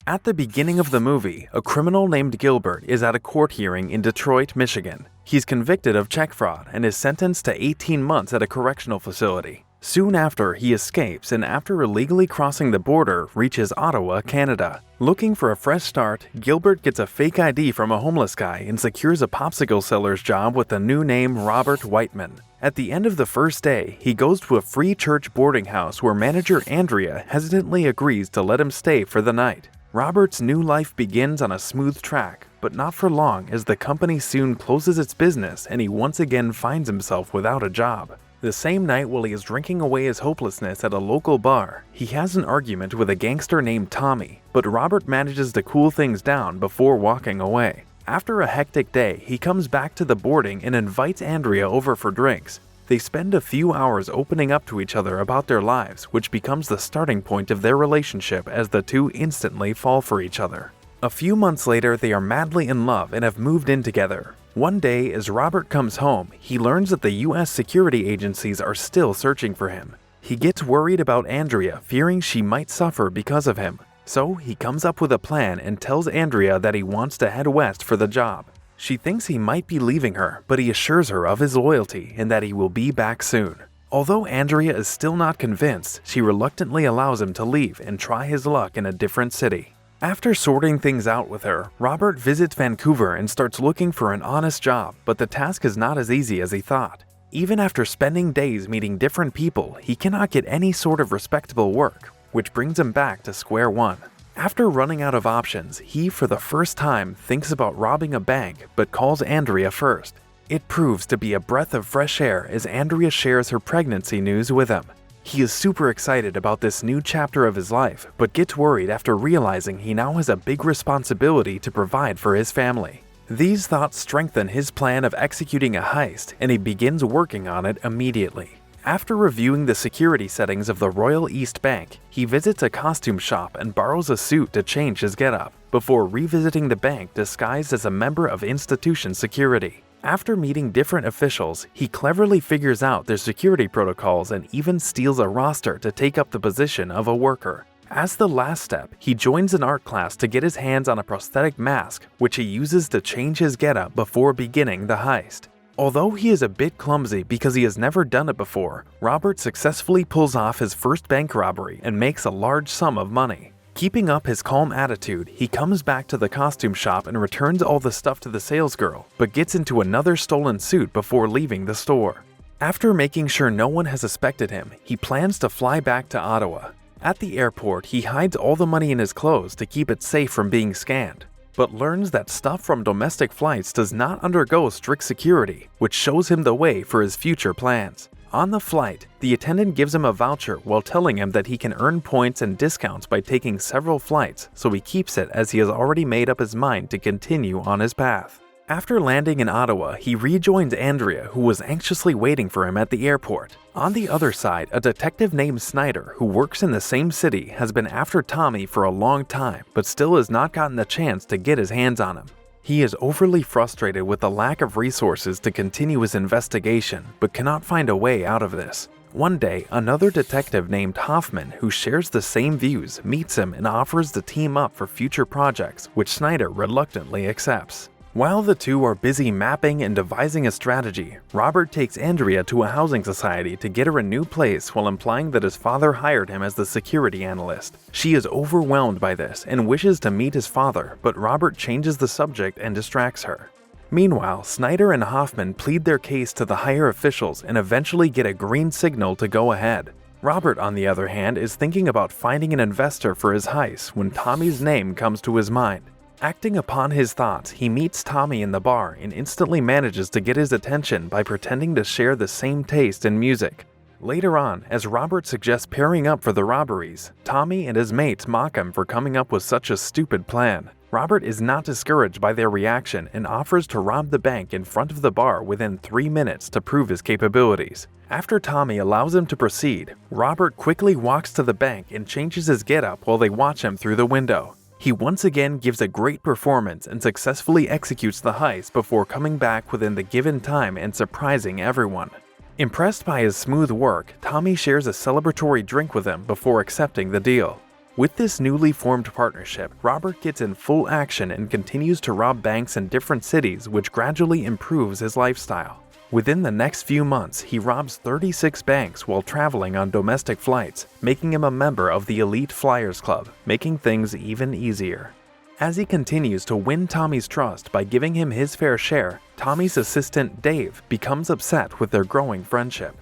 At the beginning of the movie, a criminal named Gilbert is at a court hearing in Detroit, Michigan. He's convicted of check fraud and is sentenced to 18 months at a correctional facility. Soon after, he escapes and after illegally crossing the border, reaches Ottawa, Canada. Looking for a fresh start, Gilbert gets a fake ID from a homeless guy and secures a popsicle seller's job with the new name Robert Whiteman. At the end of the first day, he goes to a free church boarding house where manager Andrea hesitantly agrees to let him stay for the night. Robert's new life begins on a smooth track, but not for long as the company soon closes its business and he once again finds himself without a job. The same night while he is drinking away his hopelessness at a local bar, he has an argument with a gangster named Tommy, but Robert manages to cool things down before walking away. After a hectic day, he comes back to the boarding and invites Andrea over for drinks. They spend a few hours opening up to each other about their lives, which becomes the starting point of their relationship as the two instantly fall for each other. A few months later, they are madly in love and have moved in together. One day, as Robert comes home, he learns that the U.S. security agencies are still searching for him. He gets worried about Andrea, fearing she might suffer because of him. So he comes up with a plan and tells Andrea that he wants to head west for the job. She thinks he might be leaving her, but he assures her of his loyalty and that he will be back soon. Although Andrea is still not convinced, she reluctantly allows him to leave and try his luck in a different city. After sorting things out with her, Robert visits Vancouver and starts looking for an honest job, but the task is not as easy as he thought. Even after spending days meeting different people, he cannot get any sort of respectable work, which brings him back to square one. After running out of options, he, for the first time, thinks about robbing a bank, but calls Andrea first. It proves to be a breath of fresh air as Andrea shares her pregnancy news with him. He is super excited about this new chapter of his life, but gets worried after realizing he now has a big responsibility to provide for his family. These thoughts strengthen his plan of executing a heist, and he begins working on it immediately. After reviewing the security settings of the Royal East Bank, he visits a costume shop and borrows a suit to change his getup, before revisiting the bank disguised as a member of institution security. After meeting different officials, he cleverly figures out their security protocols and even steals a roster to take up the position of a worker. As the last step, he joins an art class to get his hands on a prosthetic mask, which he uses to change his getup before beginning the heist. Although he is a bit clumsy because he has never done it before, Robert successfully pulls off his first bank robbery and makes a large sum of money. Keeping up his calm attitude, he comes back to the costume shop and returns all the stuff to the salesgirl, but gets into another stolen suit before leaving the store. After making sure no one has suspected him, he plans to fly back to Ottawa. At the airport, he hides all the money in his clothes to keep it safe from being scanned, but learns that stuff from domestic flights does not undergo strict security, which shows him the way for his future plans. On the flight, the attendant gives him a voucher while telling him that he can earn points and discounts by taking several flights, so he keeps it as he has already made up his mind to continue on his path. After landing in Ottawa, he rejoins Andrea, who was anxiously waiting for him at the airport. On the other side, a detective named Snyder, who works in the same city, has been after Tommy for a long time, but still has not gotten the chance to get his hands on him. He is overly frustrated with the lack of resources to continue his investigation, but cannot find a way out of this. One day, another detective named Hoffman, who shares the same views, meets him and offers to team up for future projects, which Snyder reluctantly accepts. While the two are busy mapping and devising a strategy, Robert takes Andrea to a housing society to get her a new place while implying that his father hired him as the security analyst. She is overwhelmed by this and wishes to meet his father, but Robert changes the subject and distracts her. Meanwhile, Snyder and Hoffman plead their case to the higher officials and eventually get a green signal to go ahead. Robert, on the other hand, is thinking about finding an investor for his heist when Tommy's name comes to his mind. Acting upon his thoughts, he meets Tommy in the bar and instantly manages to get his attention by pretending to share the same taste in music. Later on, as Robert suggests pairing up for the robberies, Tommy and his mates mock him for coming up with such a stupid plan. Robert is not discouraged by their reaction and offers to rob the bank in front of the bar within 3 minutes to prove his capabilities. After Tommy allows him to proceed, Robert quickly walks to the bank and changes his getup while they watch him through the window. He once again gives a great performance and successfully executes the heist before coming back within the given time and surprising everyone. Impressed by his smooth work, Tommy shares a celebratory drink with him before accepting the deal. With this newly formed partnership, Robert gets in full action and continues to rob banks in different cities, which gradually improves his lifestyle. Within the next few months, he robs 36 banks while traveling on domestic flights, making him a member of the elite Flyers Club, making things even easier. As he continues to win Tommy's trust by giving him his fair share, Tommy's assistant Dave becomes upset with their growing friendship.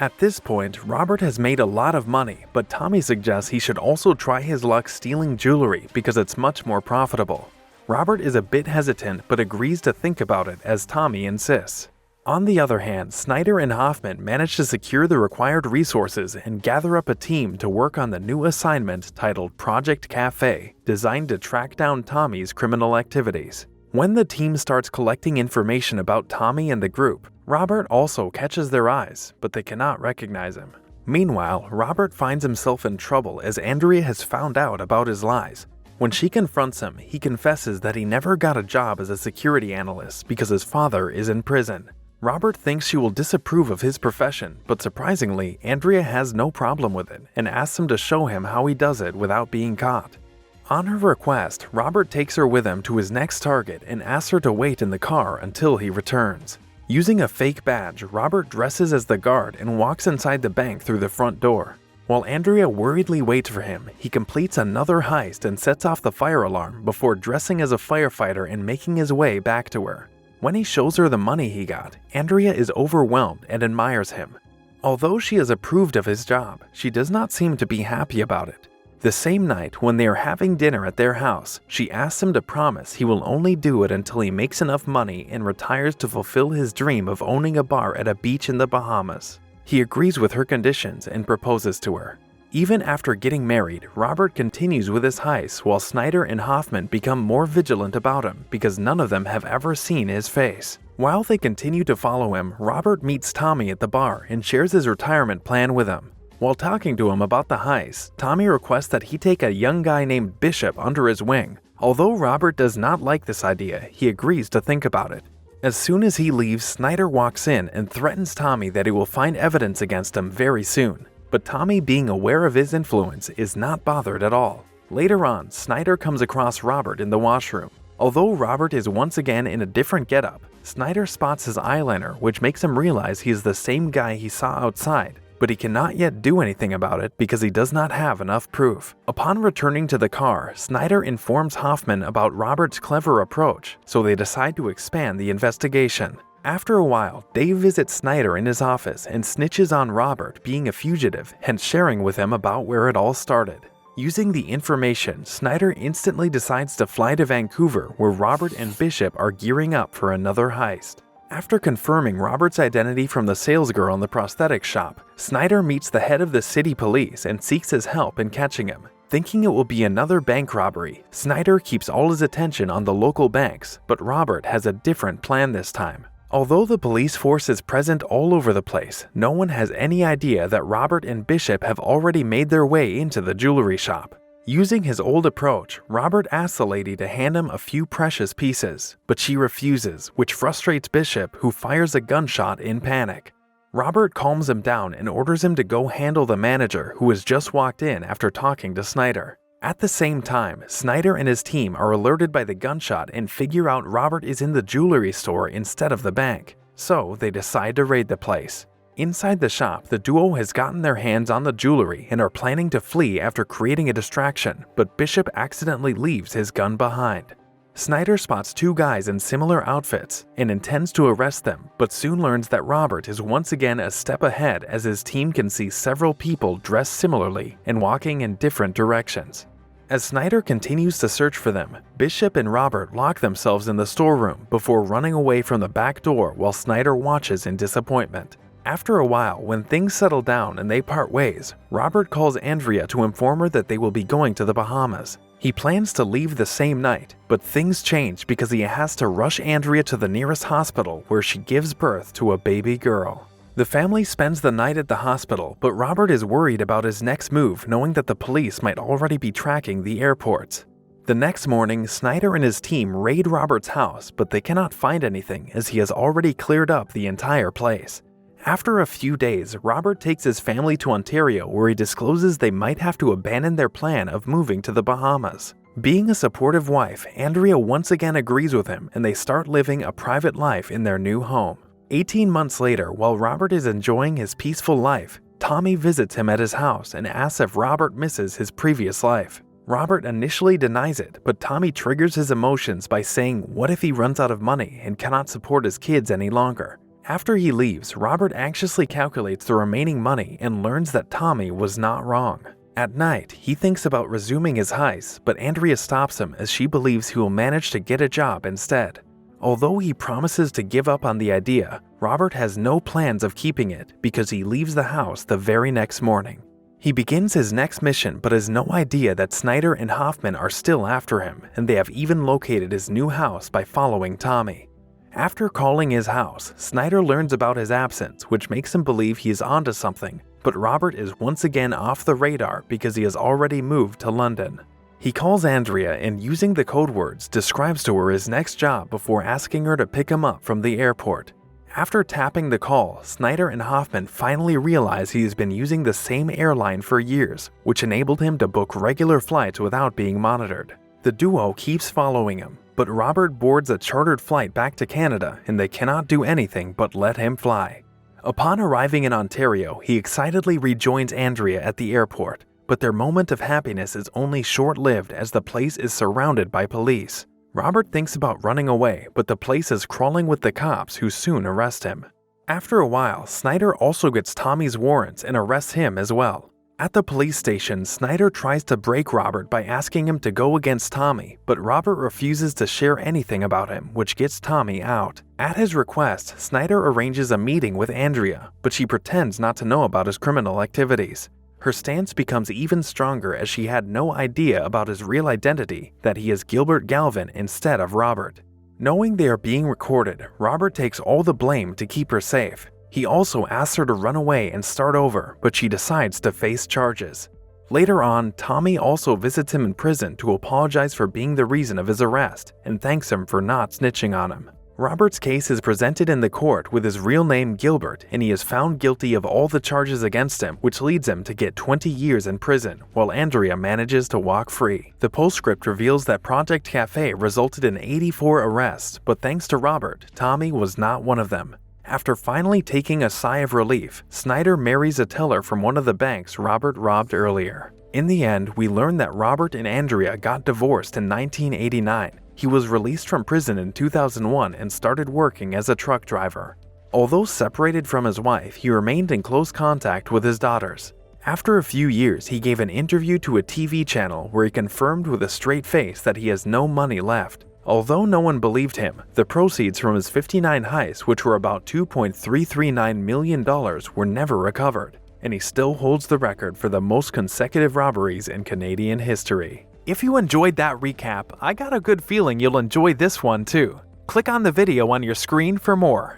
At this point, Robert has made a lot of money, but Tommy suggests he should also try his luck stealing jewelry because it's much more profitable. Robert is a bit hesitant but agrees to think about it as Tommy insists. On the other hand, Snyder and Hoffman manage to secure the required resources and gather up a team to work on the new assignment titled Project Cafe, designed to track down Tommy's criminal activities. When the team starts collecting information about Tommy and the group, Robert also catches their eyes, but they cannot recognize him. Meanwhile, Robert finds himself in trouble as Andrea has found out about his lies. When she confronts him, he confesses that he never got a job as a security analyst because his father is in prison. Robert thinks she will disapprove of his profession, but surprisingly, Andrea has no problem with it and asks him to show him how he does it without being caught. On her request, Robert takes her with him to his next target and asks her to wait in the car until he returns. Using a fake badge, Robert dresses as the guard and walks inside the bank through the front door. While Andrea worriedly waits for him, he completes another heist and sets off the fire alarm before dressing as a firefighter and making his way back to her. When he shows her the money he got, Andrea is overwhelmed and admires him. Although she has approved of his job, she does not seem to be happy about it. The same night, when they are having dinner at their house, she asks him to promise he will only do it until he makes enough money and retires to fulfill his dream of owning a bar at a beach in the Bahamas. He agrees with her conditions and proposes to her. Even after getting married, Robert continues with his heists while Snyder and Hoffman become more vigilant about him because none of them have ever seen his face. While they continue to follow him, Robert meets Tommy at the bar and shares his retirement plan with him. While talking to him about the heist, Tommy requests that he take a young guy named Bishop under his wing. Although Robert does not like this idea, he agrees to think about it. As soon as he leaves, Snyder walks in and threatens Tommy that he will find evidence against him very soon. But Tommy, being aware of his influence, is not bothered at all. Later on, Snyder comes across Robert in the washroom. Although Robert is once again in a different getup, Snyder spots his eyeliner, which makes him realize he is the same guy he saw outside, but he cannot yet do anything about it because he does not have enough proof. Upon returning to the car, Snyder informs Hoffman about Robert's clever approach, so they decide to expand the investigation. After a while, Dave visits Snyder in his office and snitches on Robert being a fugitive, hence sharing with him about where it all started. Using the information, Snyder instantly decides to fly to Vancouver, where Robert and Bishop are gearing up for another heist. After confirming Robert's identity from the salesgirl in the prosthetics shop, Snyder meets the head of the city police and seeks his help in catching him. Thinking it will be another bank robbery, Snyder keeps all his attention on the local banks, but Robert has a different plan this time. Although the police force is present all over the place, no one has any idea that Robert and Bishop have already made their way into the jewelry shop. Using his old approach, Robert asks the lady to hand him a few precious pieces, but she refuses, which frustrates Bishop, who fires a gunshot in panic. Robert calms him down and orders him to go handle the manager, who has just walked in after talking to Snyder. At the same time, Snyder and his team are alerted by the gunshot and figure out Robert is in the jewelry store instead of the bank, so they decide to raid the place. Inside the shop, the duo has gotten their hands on the jewelry and are planning to flee after creating a distraction, but Bishop accidentally leaves his gun behind. Snyder spots two guys in similar outfits and intends to arrest them, but soon learns that Robert is once again a step ahead as his team can see several people dressed similarly and walking in different directions. As Snyder continues to search for them, Bishop and Robert lock themselves in the storeroom before running away from the back door while Snyder watches in disappointment. After a while, when things settle down and they part ways, Robert calls Andrea to inform her that they will be going to the Bahamas. He plans to leave the same night, but things change because he has to rush Andrea to the nearest hospital where she gives birth to a baby girl. The family spends the night at the hospital, but Robert is worried about his next move, knowing that the police might already be tracking the airports. The next morning, Snyder and his team raid Robert's house, but they cannot find anything as he has already cleared up the entire place. After a few days, Robert takes his family to Ontario where he discloses they might have to abandon their plan of moving to the Bahamas. Being a supportive wife, Andrea once again agrees with him and they start living a private life in their new home. 18 months later, while Robert is enjoying his peaceful life, Tommy visits him at his house and asks if Robert misses his previous life. Robert initially denies it, but Tommy triggers his emotions by saying what if he runs out of money and cannot support his kids any longer. After he leaves, Robert anxiously calculates the remaining money and learns that Tommy was not wrong. At night, he thinks about resuming his heist, but Andrea stops him as she believes he will manage to get a job instead. Although he promises to give up on the idea, Robert has no plans of keeping it because he leaves the house the very next morning. He begins his next mission but has no idea that Snyder and Hoffman are still after him, and they have even located his new house by following Tommy. After calling his house, Snyder learns about his absence, which makes him believe he is onto something, but Robert is once again off the radar because he has already moved to London. He calls Andrea and, using the code words, describes to her his next job before asking her to pick him up from the airport. After tapping the call, Snyder and Hoffman finally realize he has been using the same airline for years, which enabled him to book regular flights without being monitored. The duo keeps following him, but Robert boards a chartered flight back to Canada and they cannot do anything but let him fly. Upon arriving in Ontario, he excitedly rejoins Andrea at the airport, but their moment of happiness is only short-lived as the place is surrounded by police. Robert thinks about running away, but the place is crawling with the cops who soon arrest him. After a while, Snyder also gets Tommy's warrants and arrests him as well. At the police station, Snyder tries to break Robert by asking him to go against Tommy, but Robert refuses to share anything about him, which gets Tommy out. At his request, Snyder arranges a meeting with Andrea, but she pretends not to know about his criminal activities. Her stance becomes even stronger as she had no idea about his real identity, that he is Gilbert Galvin instead of Robert. Knowing they are being recorded, Robert takes all the blame to keep her safe. He also asks her to run away and start over, but she decides to face charges. Later on, Tommy also visits him in prison to apologize for being the reason of his arrest and thanks him for not snitching on him. Robert's case is presented in the court with his real name Gilbert, and he is found guilty of all the charges against him, which leads him to get 20 years in prison, while Andrea manages to walk free. The postscript reveals that Project Cafe resulted in 84 arrests, but thanks to Robert, Tommy was not one of them. After finally taking a sigh of relief, Snyder marries a teller from one of the banks Robert robbed earlier. In the end, we learn that Robert and Andrea got divorced in 1989. He was released from prison in 2001 and started working as a truck driver. Although separated from his wife, he remained in close contact with his daughters. After a few years, he gave an interview to a TV channel where he confirmed with a straight face that he has no money left. Although no one believed him, the proceeds from his 59 heists, which were about $2.339 million, were never recovered, and he still holds the record for the most consecutive robberies in Canadian history. If you enjoyed that recap, I got a good feeling you'll enjoy this one too. Click on the video on your screen for more.